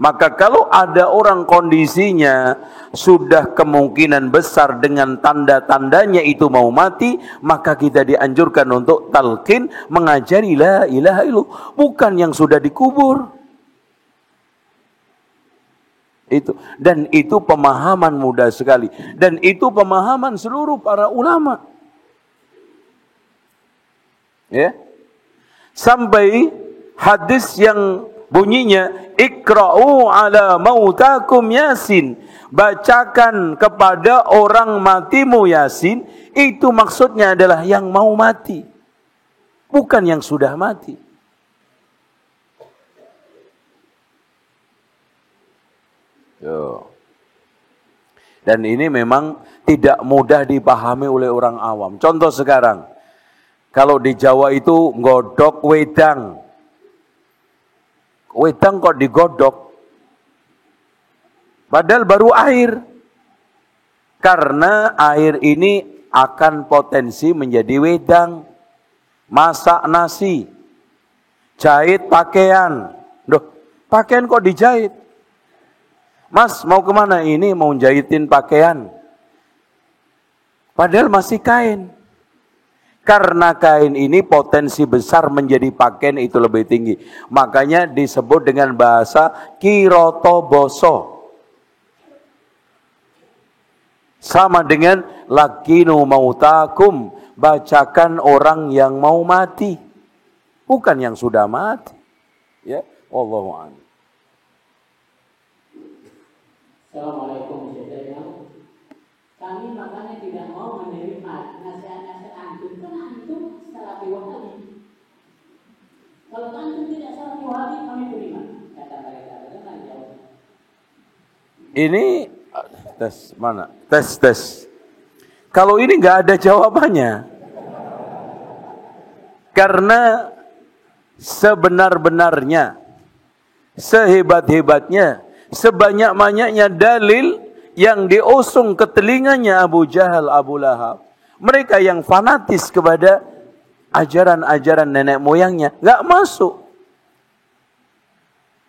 Maka kalau ada orang kondisinya sudah kemungkinan besar dengan tanda-tandanya itu mau mati, maka kita dianjurkan untuk talqin, mengajari la ilaha illallah, bukan yang sudah dikubur. Itu, dan itu pemahaman mudah sekali, dan itu pemahaman seluruh para ulama. Ya. Sampai hadis yang bunyinya ikra'u ala mautakum yasin, bacakan kepada orang matimu yasin, itu maksudnya adalah yang mau mati, bukan yang sudah mati. Yo. Dan ini memang tidak mudah dipahami oleh orang awam. Contoh sekarang, kalau di Jawa itu nggodok wedang. Wedang kok digodok? Padahal baru air. Karena air ini akan potensi menjadi wedang. Masak nasi. Jahit pakaian. Loh, pakaian kok dijahit? Mas, mau kemana? Ini mau jahitin pakaian. Padahal masih kain. Karena kain ini potensi besar menjadi pakaian itu lebih tinggi. Makanya disebut dengan bahasa kirotoboso. Sama dengan laqinu mautakum, bacakan orang yang mau mati, bukan yang sudah mati. Ya, wallahu a'lam. Assalamualaikum warahmatullahi wabarakatuh. Kami makanya tidak mau menerima nasihat-nasihat antum, kan antum salafi wahabi. Kalau antum tidak salafi wahabi, kami terima. Kata mereka, bagaimana jawab? Ini tes mana? Tes. Kalau ini nggak ada jawabannya. Karena sebenar-benarnya, sehebat-hebatnya, sebanyak-banyaknya dalil yang diusung ke telinganya Abu Jahal, Abu Lahab. Mereka yang fanatis kepada ajaran-ajaran nenek moyangnya, nggak masuk.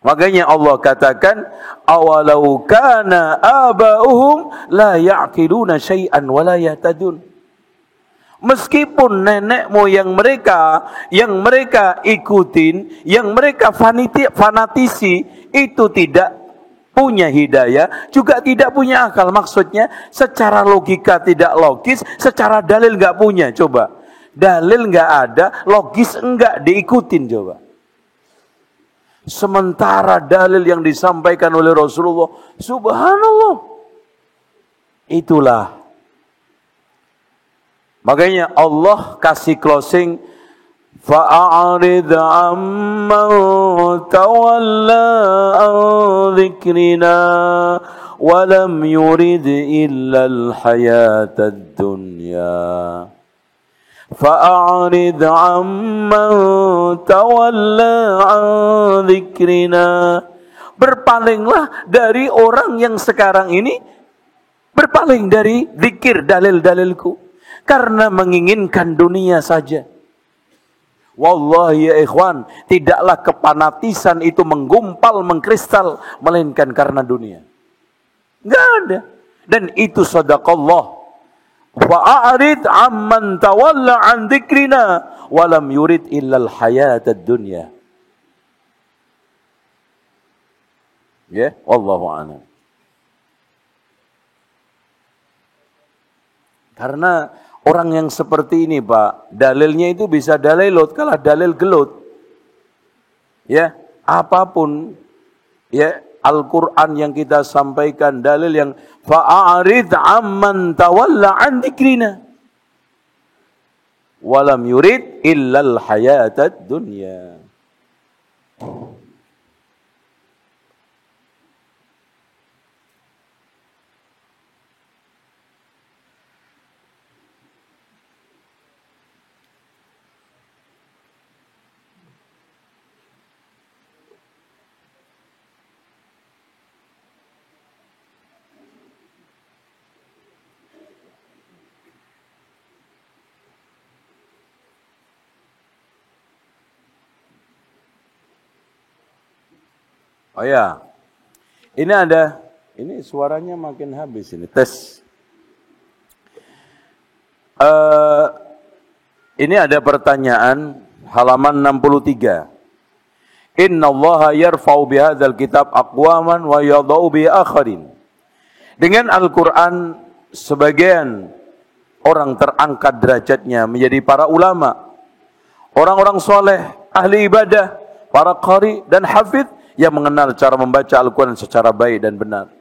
Makanya Allah katakan, awalau kana aba'uhum la ya'qiluna syai'an wa la yahtadun. Meskipun nenek moyang mereka yang mereka ikutin, yang mereka fanatisi itu tidak punya hidayah, juga tidak punya akal. Maksudnya secara logika tidak logis, secara dalil nggak punya. Coba, dalil nggak ada, logis enggak diikutin. Coba. Sementara dalil yang disampaikan oleh Rasulullah, subhanallah, itulah. Makanya Allah kasih closing, fa'arid amman tawalla an dzikrina wa lam yurid illa al-hayatad dunya. Fa'arid amman tawalla an dzikrina. Berpalinglah dari orang yang sekarang ini berpaling dari zikir dalil-dalilku karena menginginkan dunia saja. Wallahi ya ikhwan, tidaklah kepanatisan itu menggumpal, mengkristal, melainkan karena dunia. Enggak ada. Dan itu sadaqallah. Fa'arid amman tawalla an dzikrina wa lam yurid illa al-hayatad dunya. Ya, wallahu a'lam. Karena orang yang seperti ini, Pak, dalilnya itu bisa dalilot, kalah dalil gelut. Ya, apapun ya Al-Qur'an yang kita sampaikan, dalil yang fa'arid amman tawalla an dzikrina wa lam yurid illal hayatad dunya. Oh ya, ini suaranya makin habis ini, tes. Ini ada pertanyaan, halaman 63. Inna allaha yarfa'u bihadzal kitab aqwaman wa yadha'u bi akharin. Dengan Al-Quran, sebagian orang terangkat derajatnya menjadi para ulama, orang-orang soleh, ahli ibadah, para qari dan hafidh, yang mengenal cara membaca Al-Quran secara baik dan benar.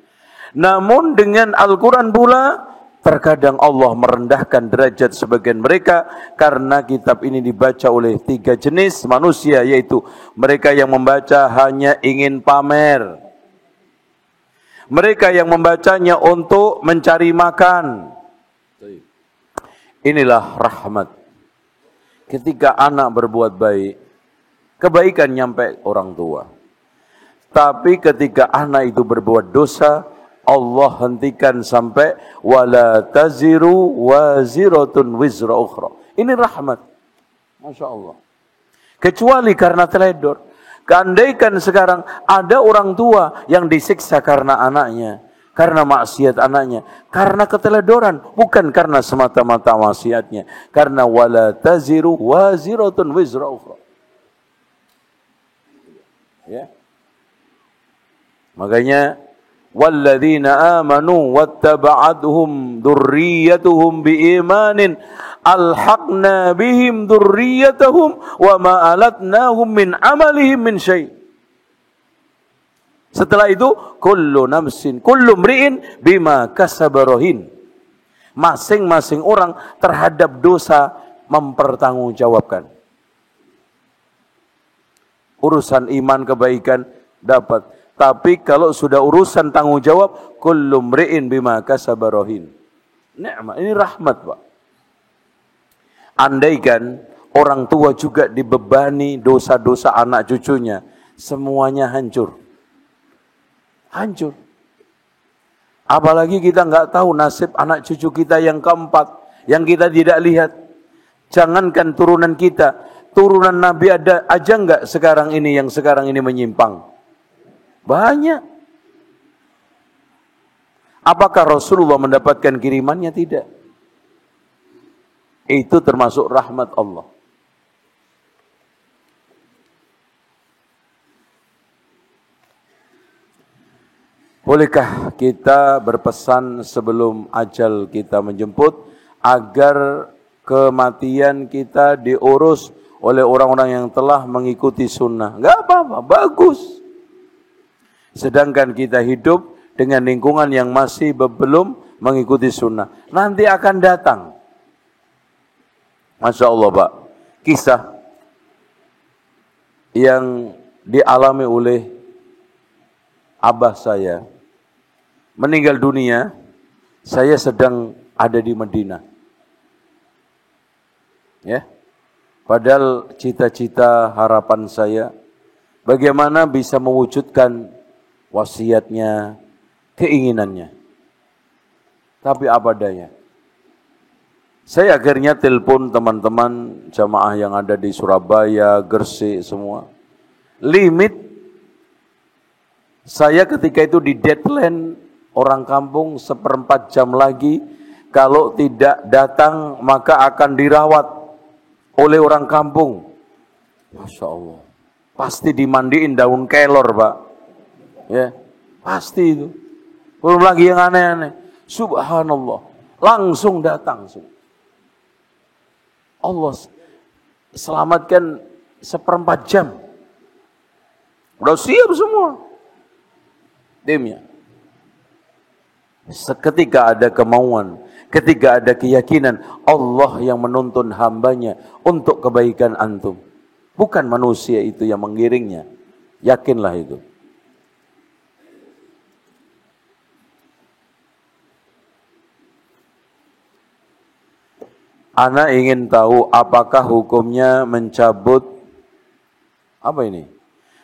Namun dengan Al-Quran pula, terkadang Allah merendahkan derajat sebagian mereka, karena kitab ini dibaca oleh 3 jenis manusia, yaitu mereka yang membaca hanya ingin pamer, mereka yang membacanya untuk mencari makan. Inilah rahmat. Ketika anak berbuat baik, kebaikan nyampe orang tua. Tapi ketika anak itu berbuat dosa, Allah hentikan sampai wala taziru waziratun wizra ukhra. Ini rahmat. Masya Allah. Kecuali karena teledor. Keandaikan sekarang ada orang tua yang disiksa karena anaknya, karena maksiat anaknya, karena keteledoran, bukan karena semata-mata maksiatnya, karena wala taziru waziratun wizra ukhra. Ya. Makanya walladzina amanu wattaba'athum dzurriyyatuhum biimanin alhaqna bihim dzurriyyatahum wa ma alatnahum min amalihim min syai'. Setelah itu kullu mri'in bima kasaba rahin. Masing-masing orang terhadap dosa mempertanggungjawabkan. Urusan iman kebaikan dapat. Tapi kalau sudah urusan tanggung jawab, kullu mri'in bima kasaba rahin. Nikmat, ini rahmat, Pak. Andaikan orang tua juga dibebani dosa-dosa anak cucunya, semuanya hancur. Hancur. Apalagi kita nggak tahu nasib anak cucu kita yang keempat, yang kita tidak lihat. Jangankan turunan kita, turunan Nabi ada aja nggak sekarang ini yang sekarang ini menyimpang? Banyak. Apakah Rasulullah mendapatkan kirimannya? Tidak. Itu termasuk rahmat Allah. Bolehkah kita berpesan sebelum ajal kita menjemput agar kematian kita diurus oleh orang-orang yang telah mengikuti sunnah? Enggak apa-apa, bagus. Sedangkan kita hidup dengan lingkungan yang masih belum mengikuti sunnah. Nanti akan datang. Masya Allah Pak, kisah yang dialami oleh abah saya. Meninggal dunia, saya sedang ada di Madinah. Ya. Padahal cita-cita harapan saya bagaimana bisa mewujudkan wasiatnya, keinginannya. Tapi apa daya. Saya akhirnya telepon teman-teman jamaah yang ada di Surabaya, Gresik semua. Limit saya ketika itu di deadline orang kampung 1/4 jam lagi, kalau tidak datang maka akan dirawat oleh orang kampung. Masya Allah. Pasti dimandiin daun kelor Pak. Ya, pasti itu. Belum lagi yang aneh-aneh. Subhanallah. Langsung datang. Allah selamatkan 1/4 jam. Udah siap semua. Timnya. Seketika ada kemauan, ketika ada keyakinan, Allah yang menuntun hambanya untuk kebaikan antum. Bukan manusia itu yang mengiringnya. Yakinlah itu. Ana ingin tahu apakah hukumnya mencabut apa ini?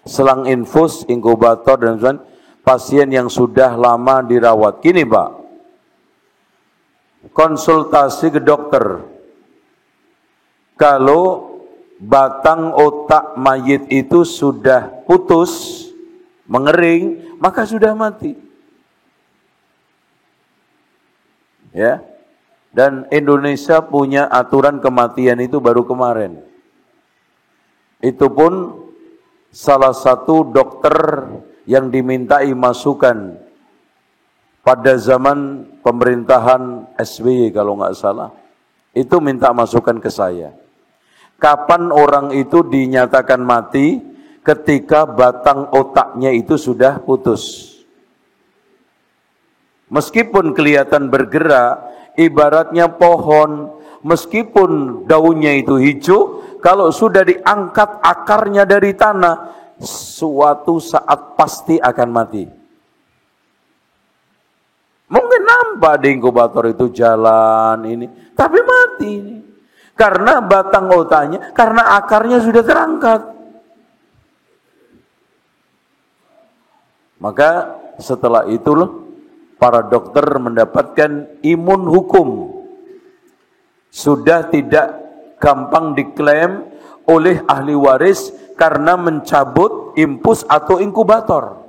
Selang infus, inkubator dan sebagainya pasien yang sudah lama dirawat. Gini Pak, konsultasi ke dokter. Kalau batang otak mayit itu sudah putus, mengering, maka sudah mati. Ya. Dan Indonesia punya aturan kematian itu baru kemarin. Itu pun salah satu dokter yang dimintai masukan pada zaman pemerintahan SBY kalau nggak salah, itu minta masukan ke saya. Kapan orang itu dinyatakan mati? Ketika batang otaknya itu sudah putus. Meskipun kelihatan bergerak, ibaratnya pohon, meskipun daunnya itu hijau, kalau sudah diangkat akarnya dari tanah, suatu saat pasti akan mati. Mungkin nampak di inkubator itu jalan ini, tapi mati ini. Karena batang otaknya, karena akarnya sudah terangkat. Maka setelah itu para dokter mendapatkan imun hukum. Sudah tidak gampang diklaim oleh ahli waris karena mencabut impus atau inkubator.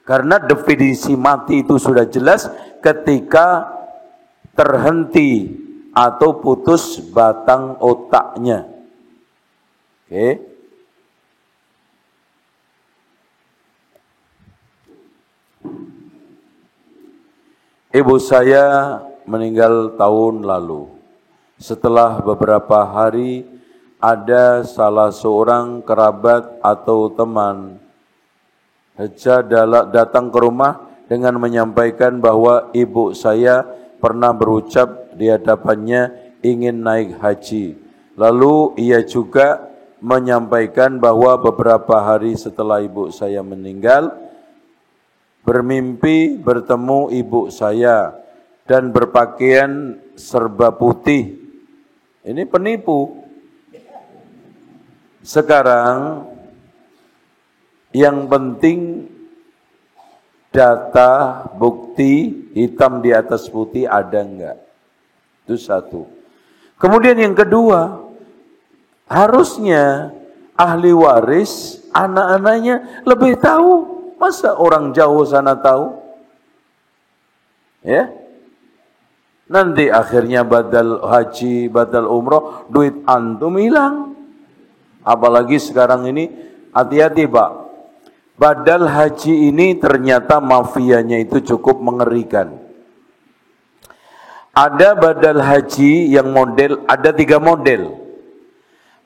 Karena definisi mati itu sudah jelas ketika terhenti atau putus batang otaknya. Oke. Ibu saya meninggal tahun lalu. Setelah beberapa hari, ada salah seorang kerabat atau teman datang ke rumah dengan menyampaikan bahwa ibu saya pernah berucap di hadapannya ingin naik haji. Lalu ia juga menyampaikan bahwa beberapa hari setelah ibu saya meninggal, bermimpi bertemu ibu saya dan berpakaian serba putih Ini penipu. Sekarang yang penting data, bukti, hitam di atas putih ada enggak? Itu satu. Kemudian yang kedua, harusnya ahli waris, anak-anaknya lebih tahu. Masa orang jauh sana tahu? Ya? Nanti akhirnya badal haji, badal umroh, duit antum hilang. Apalagi sekarang ini, hati-hati Pak. Badal haji ini ternyata mafianya itu cukup mengerikan. Ada badal haji yang model, ada 3 model.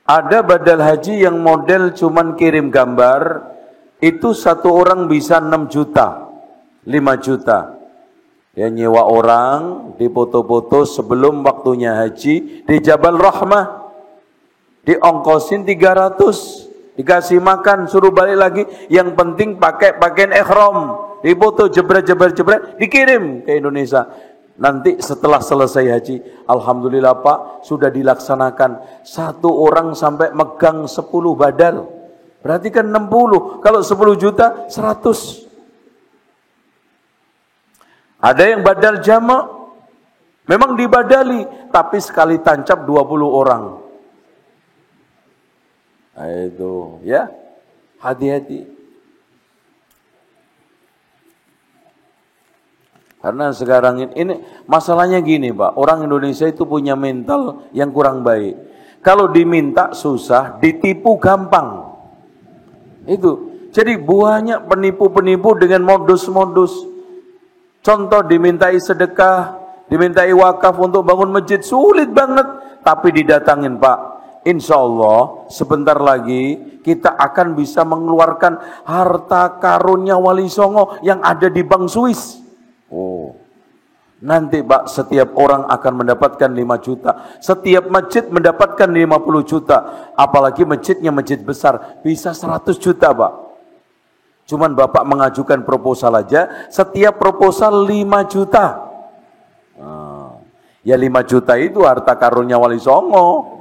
Ada badal haji yang model cuman kirim gambar, itu satu orang bisa 6 juta, 5 juta. Ya nyewa orang, dipoto-foto sebelum waktunya haji, di Jabal Rahmah, diongkosin 300, dikasih makan, suruh balik lagi, yang penting pakai pakaian ihram, dipoto jebret, dikirim ke Indonesia. Nanti setelah selesai haji, alhamdulillah Pak, sudah dilaksanakan. Satu orang sampai megang 10 badal. Berarti kan 60. Kalau 10 juta, 100. Ada yang badal jamak. Memang dibadali, tapi sekali tancap 20 orang. Nah, itu, ya. Hati-hati. Karena sekarang ini masalahnya gini Pak, orang Indonesia itu punya mental yang kurang baik. Kalau diminta susah, ditipu gampang. Itu. Jadi banyak penipu-penipu dengan modus-modus. Contoh dimintai sedekah, dimintai wakaf untuk bangun masjid, sulit banget. Tapi didatangin Pak, insya Allah sebentar lagi kita akan bisa mengeluarkan harta karunnya Wali Songo yang ada di Bank Swiss. Oh, nanti Pak setiap orang akan mendapatkan 5 juta. Setiap masjid mendapatkan 50 juta. Apalagi masjidnya masjid besar, bisa 100 juta Pak. Cuman Bapak mengajukan proposal aja, setiap proposal 5 juta. Ya 5 juta itu harta karunnya Wali Songo.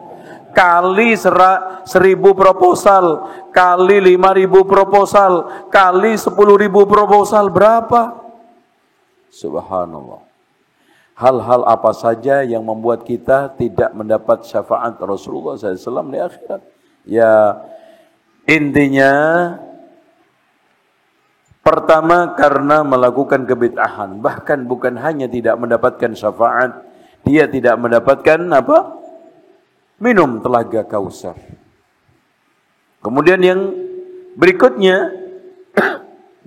Kali 1000 proposal, kali 5.000 proposal, kali 10.000 proposal, berapa? Subhanallah. Hal-hal apa saja yang membuat kita tidak mendapat syafaat Rasulullah SAW di akhirat? Ya, intinya pertama karena melakukan kebid'ahan. Bahkan bukan hanya tidak mendapatkan syafaat, dia tidak mendapatkan apa? Minum telaga Kausar. Kemudian yang berikutnya,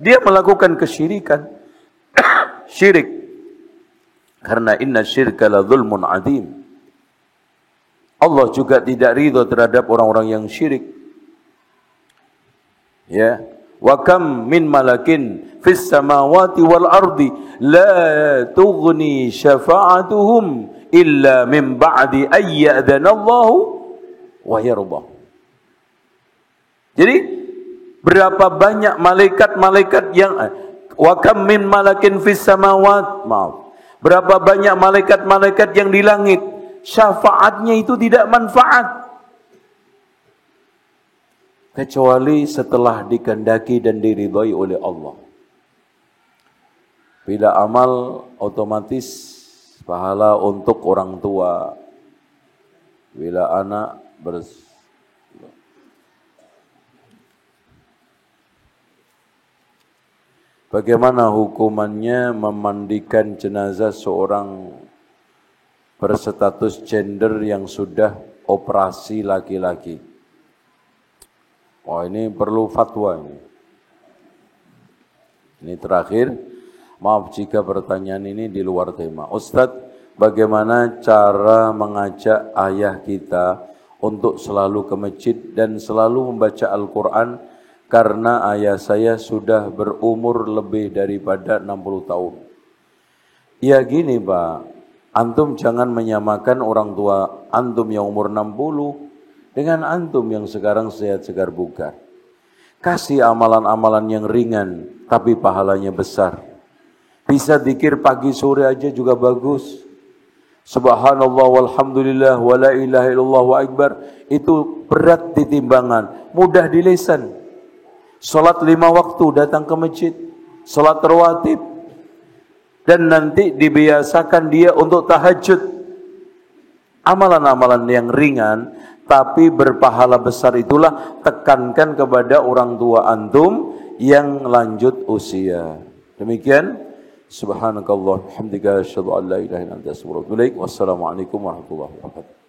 dia melakukan kesyirikan. Syirik. Karena inna syirka la zulmun adzim. Allah juga tidak ridho terhadap orang-orang yang syirik. Ya. Wa kam min malakin fis samawati wal ardi la tughni syafa'atuhum illa min ba'di ay ya'dhanallahu wa yarda. Jadi berapa banyak malaikat-malaikat yang wa kam min malakin fis samawat, maaf. Berapa banyak malaikat-malaikat yang di langit, syafaatnya itu tidak manfaat. Kecuali setelah dikehendaki dan diridhai oleh Allah. Bila amal otomatis pahala untuk orang tua. Bila anak Bagaimana hukumannya memandikan jenazah seorang berstatus gender yang sudah operasi laki-laki? Wah, ini perlu fatwa ini. Ini terakhir, maaf jika pertanyaan ini di luar tema. Ustadz, bagaimana cara mengajak ayah kita untuk selalu ke masjid dan selalu membaca Al-Quran? Karena ayah saya sudah berumur lebih daripada 60 tahun. Ya gini Pak, antum jangan menyamakan orang tua antum yang umur 60 dengan antum yang sekarang sehat segar bugar. Kasih amalan-amalan yang ringan, tapi pahalanya besar. Bisa dzikir pagi sore aja juga bagus. Subhanallah walhamdulillah wa la ilaha illallah wa akbar. Itu berat di timbangan, mudah di lisan. Salat 5 waktu, datang ke masjid, salat rawatib, dan nanti dibiasakan dia untuk tahajud. Amalan-amalan yang ringan tapi berpahala besar itulah tekankan kepada orang tua antum yang lanjut usia. Demikian. Subhanakallah, hamdika, asyhadu an la ilaha illa anta, astaghfiruka wa atubu ilaik. Wassalamualaikum warahmatullahi wabarakatuh.